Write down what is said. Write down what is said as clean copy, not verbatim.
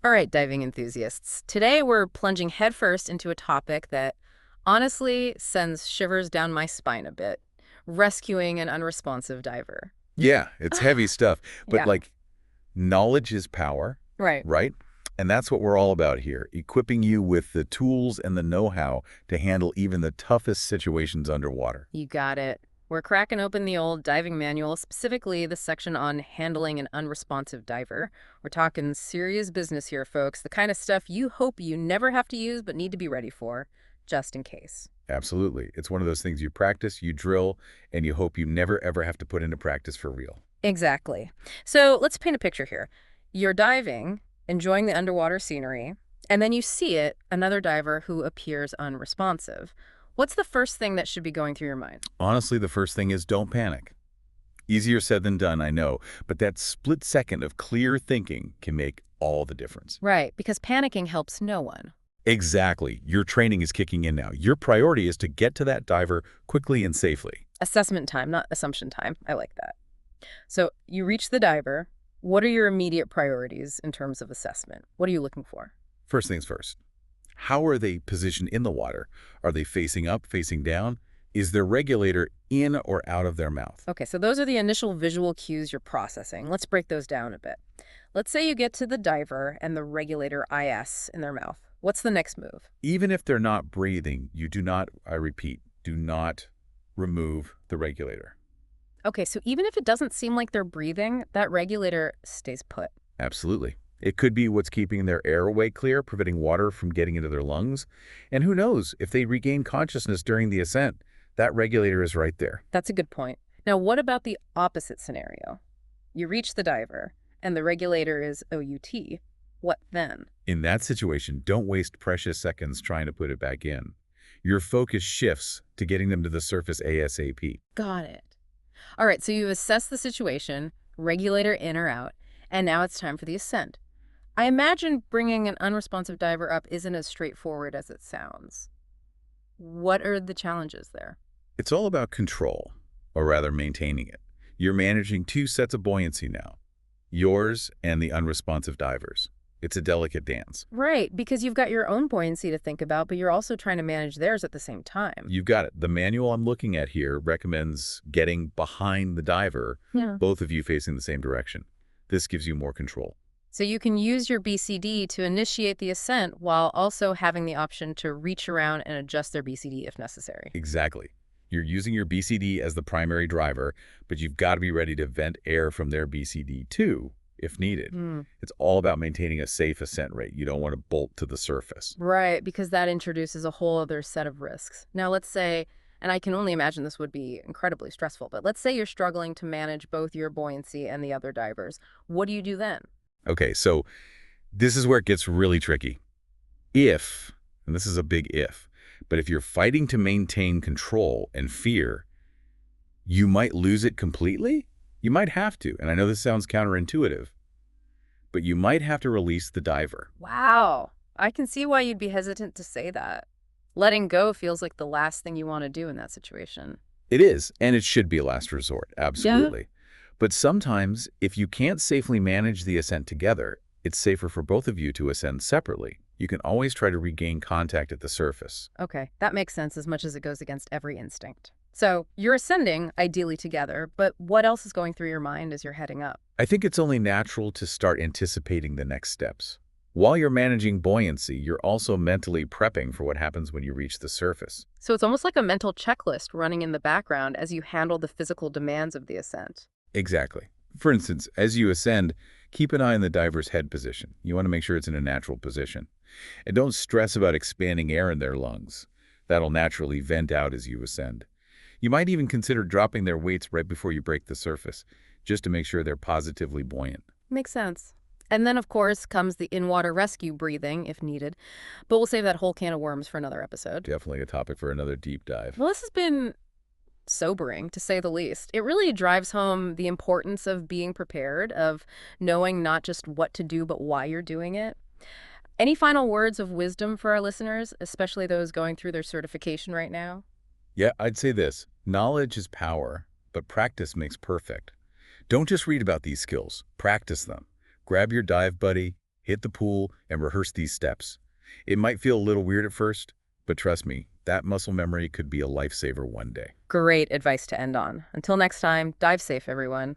All right, diving enthusiasts. Today we're plunging headfirst into a topic that honestly sends shivers down my spine a bit. Rescuing an unresponsive diver. Yeah, it's heavy stuff. But Yeah, knowledge is power, right. right? And that's what we're all about here, equipping you with the tools and the know-how to handle even the toughest situations underwater. You got it. We're cracking open the old diving manual, specifically the section on handling an unresponsive diver. We're talking serious business here, folks. The kind of stuff you hope you never have to use but need to be ready for, just in case. Absolutely. It's one of those things you practice, you drill, and you hope you never ever have to put into practice for real. Exactly. So let's paint a picture here. You're diving, enjoying the underwater scenery, and then you see another diver who appears unresponsive. What's the first thing that should be going through your mind? Honestly, the first thing is don't panic. Easier said than done, I know, but that split second of clear thinking can make all the difference. Right, because panicking helps no one. Exactly. Your training is kicking in now. Your priority is to get to that diver quickly and safely. Assessment time, not assumption time. I like that. So you reach the diver. What are your immediate priorities in terms of assessment? What are you looking for? First things first. How are they positioned in the water? Are they facing up, facing down? Is their regulator in or out of their mouth? Okay, so those are the initial visual cues you're processing. Let's break those down a bit. Let's say you get to the diver and the regulator IS in their mouth. What's the next move? Even if they're not breathing, you do not, I repeat, do not remove the regulator. Okay, so even if it doesn't seem like they're breathing, that regulator stays put. Absolutely. It could be what's keeping their airway clear, preventing water from getting into their lungs. And who knows, if they regain consciousness during the ascent, that regulator is right there. That's a good point. Now, what about the opposite scenario? You reach the diver, and the regulator is OUT. What then? In that situation, don't waste precious seconds trying to put it back in. Your focus shifts to getting them to the surface ASAP. Got it. All right, so you've assessed the situation, regulator in or out, and now it's time for the ascent. I imagine bringing an unresponsive diver up isn't as straightforward as it sounds. What are the challenges there? It's all about control, or rather maintaining it. You're managing two sets of buoyancy now, yours and the unresponsive divers. It's a delicate dance. Right, because you've got your own buoyancy to think about, but you're also trying to manage theirs at the same time. You've got it. The manual I'm looking at here recommends getting behind the diver, Yeah. both of you facing the same direction. This gives you more control. So you can use your BCD to initiate the ascent while also having the option to reach around and adjust their BCD if necessary. Exactly. You're using your BCD as the primary driver, but you've got to be ready to vent air from their BCD too, if needed. Hmm. It's all about maintaining a safe ascent rate. You don't want to bolt to the surface. Right, because that introduces a whole other set of risks. Now, let's say, and I can only imagine this would be incredibly stressful, but let's say you're struggling to manage both your buoyancy and the other divers. What do you do then? Okay, so this is where it gets really tricky. If, and this is a big if, but if you're fighting to maintain control and fear, you might lose it completely. You might have to, and I know this sounds counterintuitive, but you might have to release the diver. Wow, I can see why you'd be hesitant to say that. Letting go feels like the last thing you want to do in that situation. It is, and it should be a last resort, absolutely. But sometimes, if you can't safely manage the ascent together, it's safer for both of you to ascend separately. You can always try to regain contact at the surface. Okay, that makes sense as much as it goes against every instinct. So you're ascending, ideally together, but what else is going through your mind as you're heading up? I think it's only natural to start anticipating the next steps. While you're managing buoyancy, you're also mentally prepping for what happens when you reach the surface. So it's almost like a mental checklist running in the background as you handle the physical demands of the ascent. Exactly. For instance, as you ascend, keep an eye on the diver's head position. You want to make sure it's in a natural position. And don't stress about expanding air in their lungs. That'll naturally vent out as you ascend. You might even consider dropping their weights right before you break the surface, just to make sure they're positively buoyant. Makes sense. And then, of course, comes the in-water rescue breathing, if needed. But we'll save that whole can of worms for another episode. Definitely a topic for another deep dive. Well, this has been sobering, to say the least. It really drives home the importance of being prepared, of knowing not just what to do, but why you're doing it. Any final words of wisdom for our listeners, especially those going through their certification right now? Yeah, I'd say this. Knowledge is power, but practice makes perfect. Don't just read about these skills. Practice them. Grab your dive buddy, hit the pool, and rehearse these steps. It might feel a little weird at first, but trust me, that muscle memory could be a lifesaver one day. Great advice to end on. Until next time, dive safe, everyone.